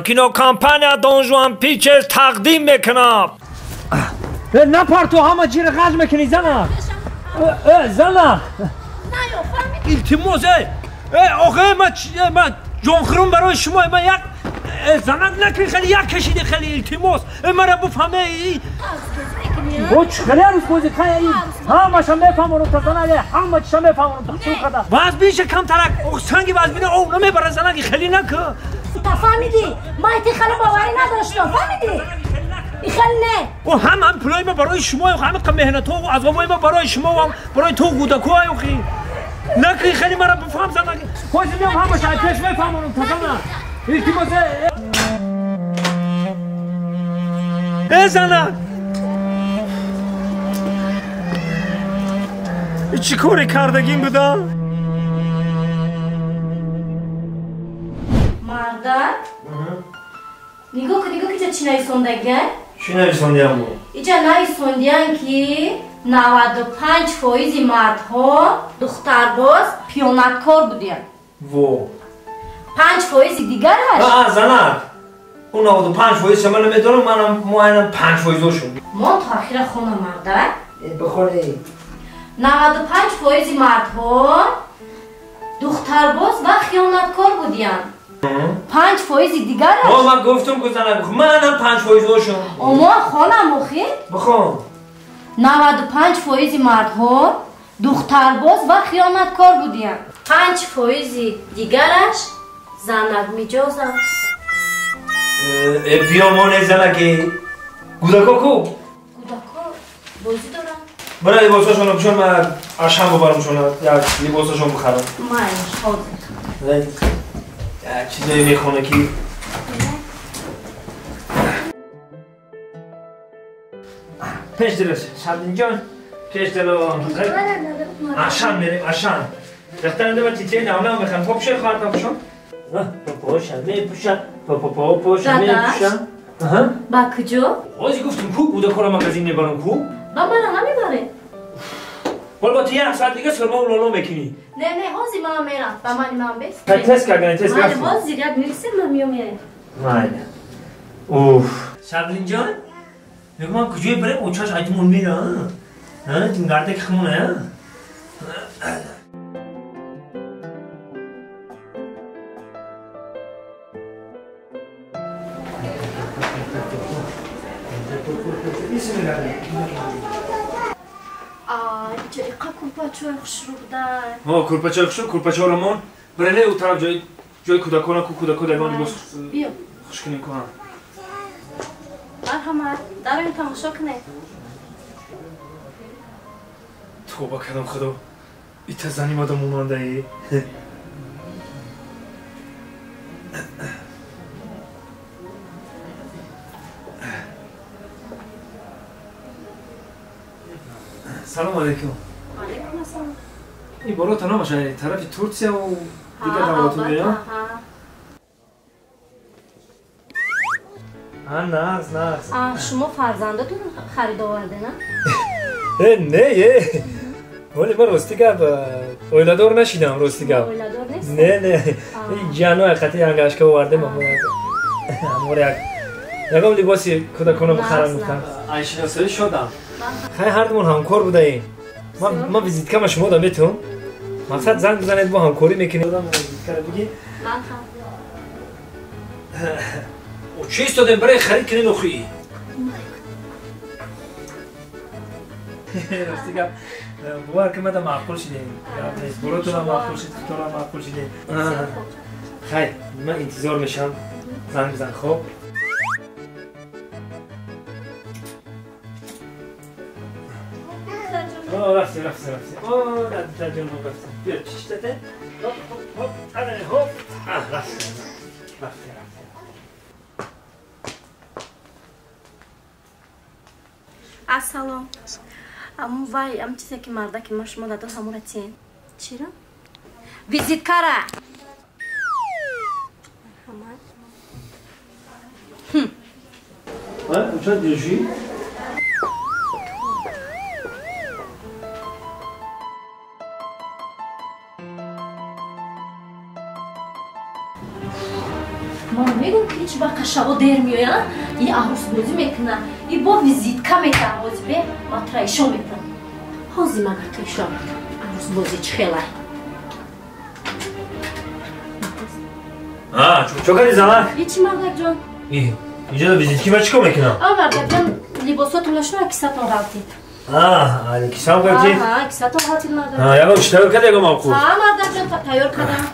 کینو کمپانیا دونجوان پیچز تقدیم میکنم. نه پارتو همه جیر غاز میکنی زنم. زنم. التماس آخه من جونخرون برای شما من یک زنم نکنی خیلی یک کشیده خیلی التماس مرا بفهمه او خیلی روز بازی خیلی همه شما میفهمون تا زنه همه شما میفهمون بخشو خدا باز بیش کم ترک سنگی باز بینه او نمیبره زنگی خیلی نکه فهمیدی ما ایتی خیلی باوری نداشتم فهمیدی این خیلی نه او هم پلای ما برای شما و همه کم مهنت ها و از ما برای شما و برای تو گودکو های خیلی نکری خیلی مرا بفهم زنگی خوشی میام همه شما پیش میفهمون تا زنه التماس زنه چی کاری کردگیم بودا؟ مردن؟ نگاه که چی نویسندگی؟ چی نویسندگی همون؟ اینجا نویسندگی که 95% مردها دخترباز پیانتکار بودین و 5% دیگر هست؟ زنک اون 95% شما نمیدونم منم معینم 5% شد ما تاخیر خونه مردن؟ بخوری 95% مردها دخترباز و خیانتکار بودین 5% دیگر هست؟ من گفتم که زنک منم 5% شد اما خانم مخی؟ بخون 95% مردها دخترباز و خیانتکار بودین 5% دیگرش زنک میجازم بیامونه زنکی گودکا کو؟ گودکا بازی دارم برای لباساشون بشون من اشم ببرمشون یک لباساشون بخرم مایش حاضر یک چیزایی میخونه که پیش درست شبدین جان پیش درست اشم میریم اشم رختن دو تیتری نامه هم بخرم پا بشه خواهد پا بشون پاشم میپوشم پاشم میپوشم با کجا؟ آزی گفتم کو بوده کارا مگزین نبرم کو؟ با من نمیبره با تو یک ساعت دیگه سرما و لالو میکنی نه حاضی من میرم با من بست تست کردن تست من کردن حاضی یک میرسیم من میرم مایده اوف شبلین جان بگو من کجای بریم اوچاش ایتمون میره ها تیم گرده که خمونه چه اقا کورپاچوی خوش رو بودن ها کورپاچوی خوش رو کورپاچوی رمان برنه او طرف جای کودکانه کو کودکو دگانی بس بیا خوش کنیم کنم مرحمت دارم تماشا کنه توبه کردم خدا ایتا زنی مادم مونانده ای سلام علیکم علیکم السلام این بالا تنها باشه طرف ترکیه و دیگه دولتون بیان نه شما فرزندتون خرید آورده نه؟ نه ولی من راستی گفت اویلادور نشیدم راستی گفت اویلادور نیست؟ نه جانو خطی انگشکه آورده امور یکم لباسی کودکانو بخرم گفتم آشناسایی شدم خیلی هر دومون همکار بوده این من ویزیت کم شما دارم بهتون مقصد زنگ بزنید با همکاری میکنید ویزیت کرده بگی او چیست دادم برای خرید کنید اخوی راستی گفت بوار که مدام معقول شده برو تو هم معقول شده تو هم معقول شده خیلی من انتظار میشم زنگ بزن خب رفتی در جنوب رفتی بیا چشتته هپ رفتی السلام ام وای ام چیزی که مرده که ما شما دادو همون رتین چرا؟ ویزیت کاره اوچه دیجی؟ ما میگم که هیچ وقت Марка шаво дер миёяд, и арӯсбозӣ мекунад, и бо визитка метавад ҳозир бе матра ишон мекунад. Ҳозир магар ту ишон мекунад. Арӯсбозӣ чӣ хелай? Чо кардӣ Занак? Ҳичи Мардаҷон. Инҷо визитки ва чӣ кор мекунам? Мардаҷон, либосотон лошно кисатон равтид. Кисам гартид? Кисатон равтид Мардаҷон. Ягон чӣ тайёр кардӣ ягон мавқуф? Мардаҷон, тайёр кардам.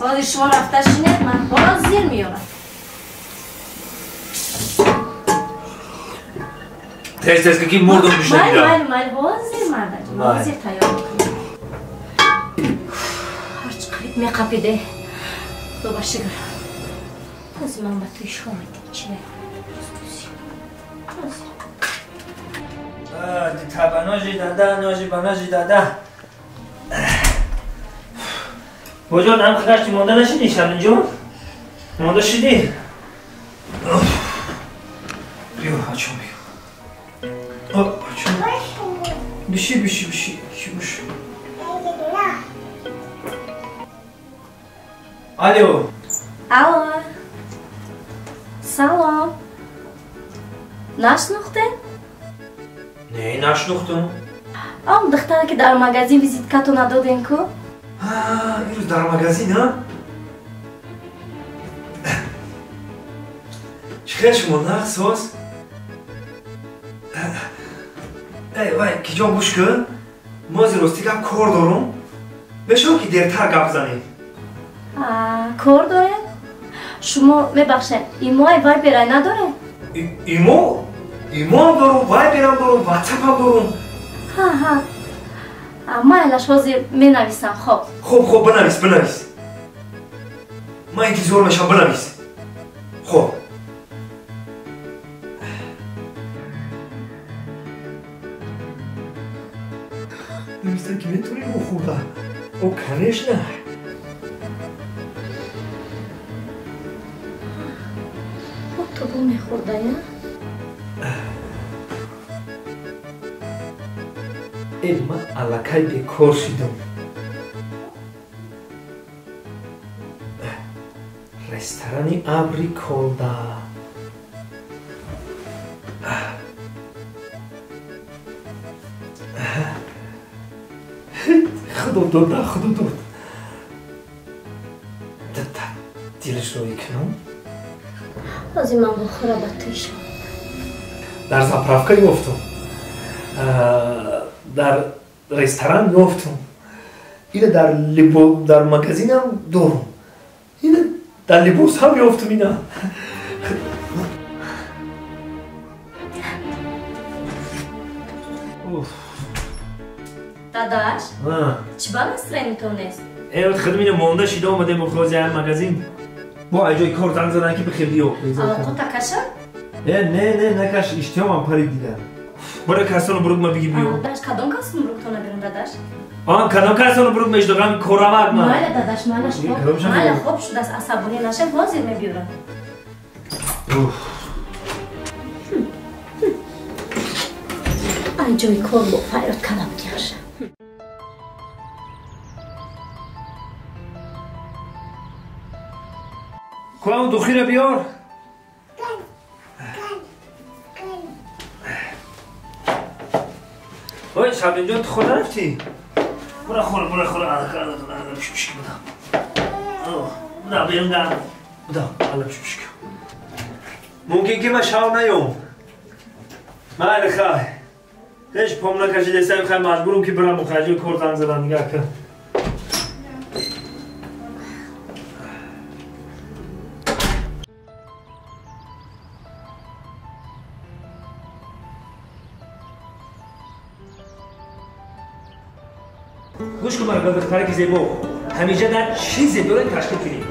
Ҳозир шумо рафта шинед, ман ҳозир меёрам. Тез ки мурдум бишнавидам. Майли, ҳозир Мардаҷон, ҳозир тайёр мекунам. Ҳарчи қариб меқапиде. Худо шукр. Ҳозир ман ба ту ишон метам, чӣ? Таба ножи дада, ножи ба ножи дада. Божон, ҳам хашти монда нашидӣ Шаминҷон? Монда шидӣ? Биё, ачо биё. Ачо. Биши. Алло. Алло. Салом. Нашнохтед? Не, нашнохтум. Духтаре ки дар магазин визиткату надодем ку? Ирӯз дар магазин, а? Чӣ хел шумо нақсоз? Вай, киҷон гӯш кун. Мо ҳозир рости гап кор дорум. Мешавад ки дертар гап занем. Кор дорем? Шумо мебахшед, имои вайберай надорем? Имо? Имоам дорум, вайберам дорум, ватсапам дорум. Майлаш ҳозир менависам, хоб. Хоб, бинавис. Ман интизор мешам, бинавис. Хоб. Навистан ки метавонем охӯрда. Конечно. То бо мехӯрдая? Ман аллакай бекор шидам. Ресторани абри колда. Худо дод. Дилашро икунам. ҳозир ман бохӯра ба ту ишон. Дар заправка ёфтам. Дар ресторан ёфтам. Ина дар магазинам дорум. Ина дар либос ҳам ёфтам ина. Дадаш? Чӣ ба настроениятон нест? Хидмина монда шида омадем охози ҳам магазин. Бо аҷои кор занг задан ки бихел биё. Кота каша? Не, накаш, иштиёмам парид дидан. Бара касону бурук ма биги биё. Дадаш, кадом касону буруктона берун дадаш? Кадом касону бурук мештогам коравак ма. Майли дадаш, майли хоб шудааст, асабонӣ нашед, ҳозир мебиёрам. Аҷои кор бо фарёд калаб яша. Куам духира биёр. Ой, Шабинҷон, ту хона рафтӣ? Бура хӯра. Пишпишки будам. Буда, берун гам. Буда, алла пишпишки. Мумкин ки ман шав наём. Майли хай. Ҳеҷ пом накашидесам, хай маҷбурам ки бирам охаҷои кор занг задан дига ка. گوش کن مرا دختره که زیبا همیشه در چیزی داره تشکیل کنیم.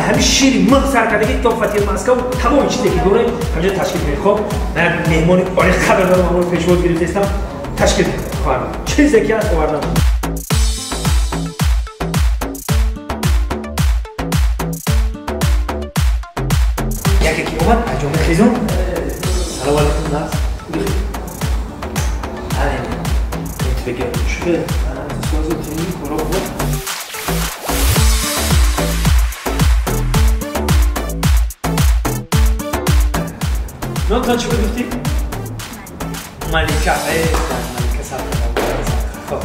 همین شیری مه سرکردگی تا فتیل مسکو تمام چیزی که داره همینجا تشکیل کنید. خب من مهمانی عالی خبر دارم، اون پیشواز گرفتم تشکیل خواهرم چیزی که هست خواهرم. عزیزم سلام علیکم ناز آره بگم شده سوزی تیمی کارو بود نه تا چی گفتی مالیکا مالیکا سلام خب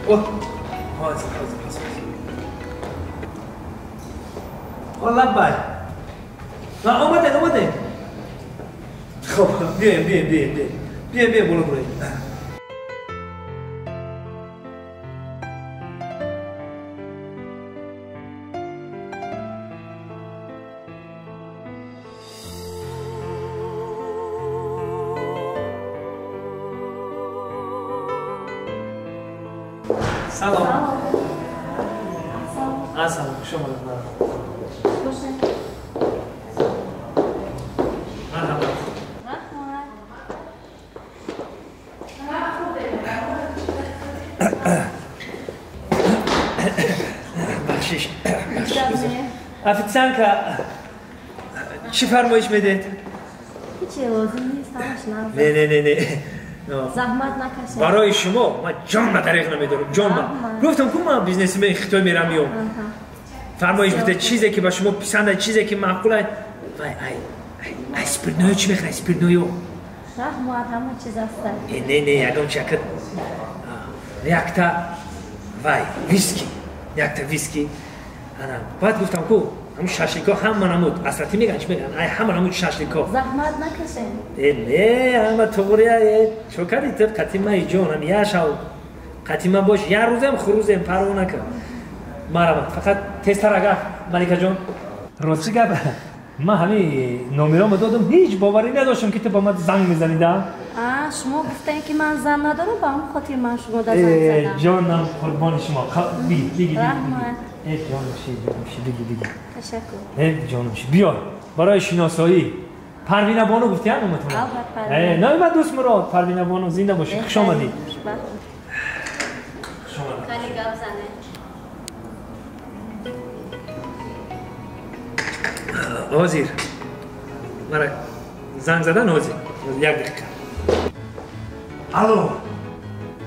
اوه حاضر والله بای نه اومده خب بیا برو سلام سلام شما بخشش официантка چی فرمایش میدید؟ هیچی لازم نیست نه زحمت نکشید برای شما من جان به طریق نمیدارم جان من گفتم که من بیزنس من خطای میرم میام فرمایش بده چیزی که به شما پسنده چیزی که معقوله وای اسپرنوی چی میخوای اسپرنوی رحمت همه چیز هست نه یکم چکت یکتا وای ویسکی بعد گفتم که همون شاشلیکا هم نمود اصلاتی میگن چی میگن هم نمود شاشلیکا زحمت نکشین نه اما توریه چوکاری تو قتیمه جونم یا شاو قتیمه باش یا روزم خروزم پرو نکن مرحبا فقط تست اگر ملیکا جون راستی گپ من همین نمرامو دادم هیچ باوری نداشتم که تو با من زنگ میزنید شما گفتین که من زن ندارم با هم خاطر من شما در زنگ زدم جانم قربان شما بگی رحمت بگی تشکر جانمشی بیا برای شناسایی پروینه بانو گفتی هم اومد نه من دوست مراد پروینه بانو زنده باشی خوش آمدی خیلی گپ زنه حاضر مرا زنگ زدن حاضر یک دقیقه الو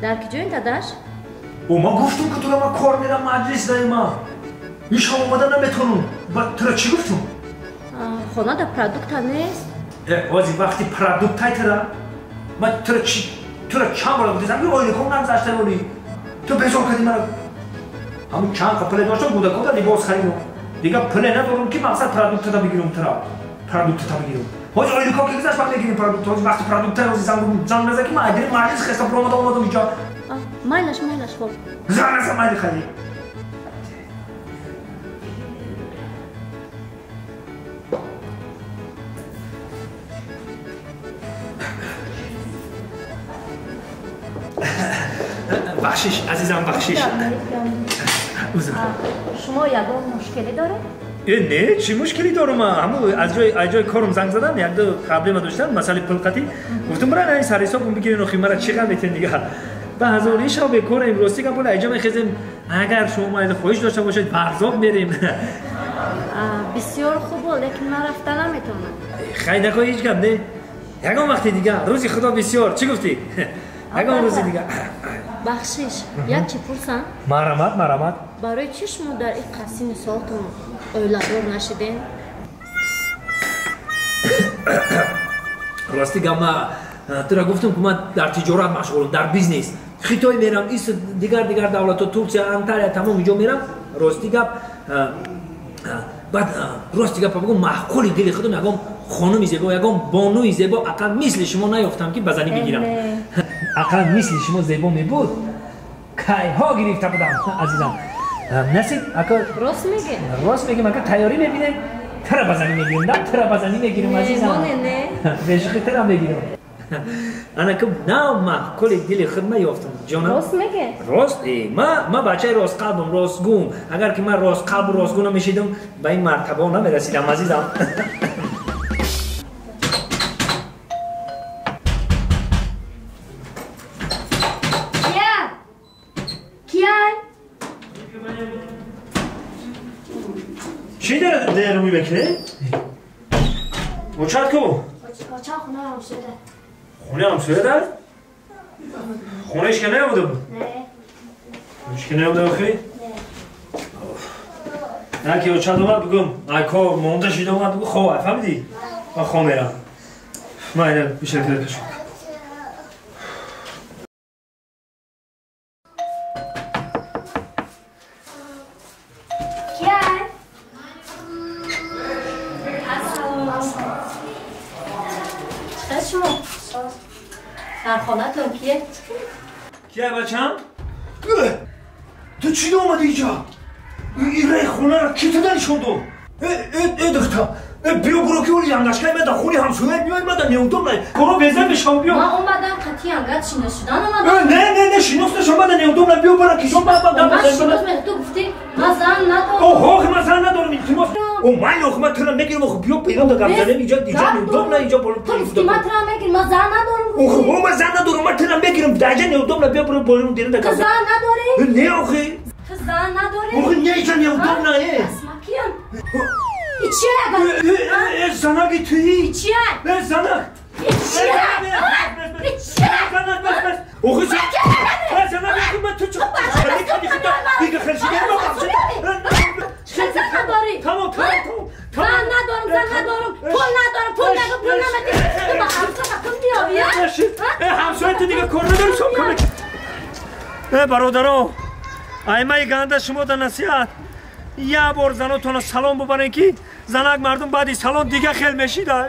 در کجایین داداش؟ او ما گفتم که تو ما کار میرم مجلس دایما ایش هم اومدن نمیتونم تو را چی گفتم؟ خونه در پرادکت نیست؟ حاضر وقتی پرادکت های ما تو را چند بار بودیزم یه آیلی کن نگذاشته بودی تو بزار کردی مرا همون چند پله داشتم بوده کن لباس خریدم دیگه پله ندارم که مقصد پرادکت تا بگیرم پرادکت تا بگیرم حاج آیلی کن که گذاشت وقتی بگیریم پرادکت وقتی پرادکت های زن نزد که ما ادیر مجلس خسته پر اومدم اینجا مایلش خب زن مایل خیلی بخشش عزیزم بخشش شما یگان مشکلی داره؟ نه چی مشکلی دارم همون از جای کارم زنگ زدن یک دو پرابلم داشتن مسئله پلقتی گفتم برای این سر حساب بگیرین و مرا چقدر میتین دیگه به هزار ایشا به کار امروزی که بوده اینجا میخوایم اگر شما ایده خواهش داشته باشید برزاب میریم بسیار خوبه لیکن من رفتن نمیتونم خیلی نکن هیچ گپ نه یکم وقتی دیگه روزی خدا بسیار چی گفتی یکم روزی دیگه بخشش یک چی پرسم مرحمت برای چی شما در این قسیم ساعتون اولادور نشدین؟ راستی گم تو را گفتم که من در تجارت مشغولم در بیزنس خطای میرم ایست دیگر دولت ترکیه انتالیا تمام اینجا میرم راستی گپ بعد راستی گپ بگم معقولی دل خودم یکم خانمی زیبا یکم بانوی زیبا اقل مثل شما نیافتم که بزنی بگیرم اقل مثل شما زیبا می بود کای ها گرفته بودم عزیزم نصیب اکا راست میگم اگه تیاری میبینیم ترا بزنی میگیرم نه ترا بزنی میگیرم عزیزم بشخی ترا میگیرم انا که نه ما کلی دل خود نیافتم جانم راست میگه راست ما بچه راست قلبم راست گون اگر که من راست قلب راست گون نمیشیدم به این مرتبه نمیرسیدم عزیزم چی داره رو میبکنه؟ اوچت کو؟ اوچت خونه هم شده. خونه هم شده؟ خونهش که نبوده بود؟ نه. خونهش که نبوده بخی؟ نه که اوچت اومد بگم ایکا مونده شده اومد بگو خواه فهمیدی؟ من خواه میرم من اینه بیشتر که دکشم در خانه تون کیه؟ کیه بچم؟ تو چی اومدی اینجا؟ این رای خونه را کی تو دنشون دو؟ دختر بیا برو که اولی انگشکای من در خونی همسویت میای من در نیوندم نه برو بزن بشم بیا من اومدم قطعی انگت شیناس شدن اومدم نه شیناس نشم من در نیوندم نه بیا برو کشم من شیناس من تو گفتی من زن ندارم اوه من زن ندارم التماس او من آخه من ترم بگیرم آخه بیا پیدا دا گمزنم اینجا نیوندم نه اینجا برو تو گفتی من ترم بگیر من زن ندارم اوه من زن ندارم من ترم بگیرم در اینجا نیوندم نه بیا برو دیرم دا تو زن نداری؟ نه آخه تو زن نداری؟ آخه نه اینجا نیوندم نه اسما کیم؟ ایچیه؟ زنگی تویی؟ ایچیه؟ زنگ ایچیه؟ ایچیه؟ اوه زنگ من تو چه دیگه خرشیدی زن نداری؟ تمام زن ندارم پول نمیدی تو با همسا نکن بیایی همسایه تو دیگه کار نداری شما کنه برادرها ایمه گنده شما در نصیحت یه بار زناتون سلام ببرین که زنک مردم بعدی سلام دیگه خیلی میشیده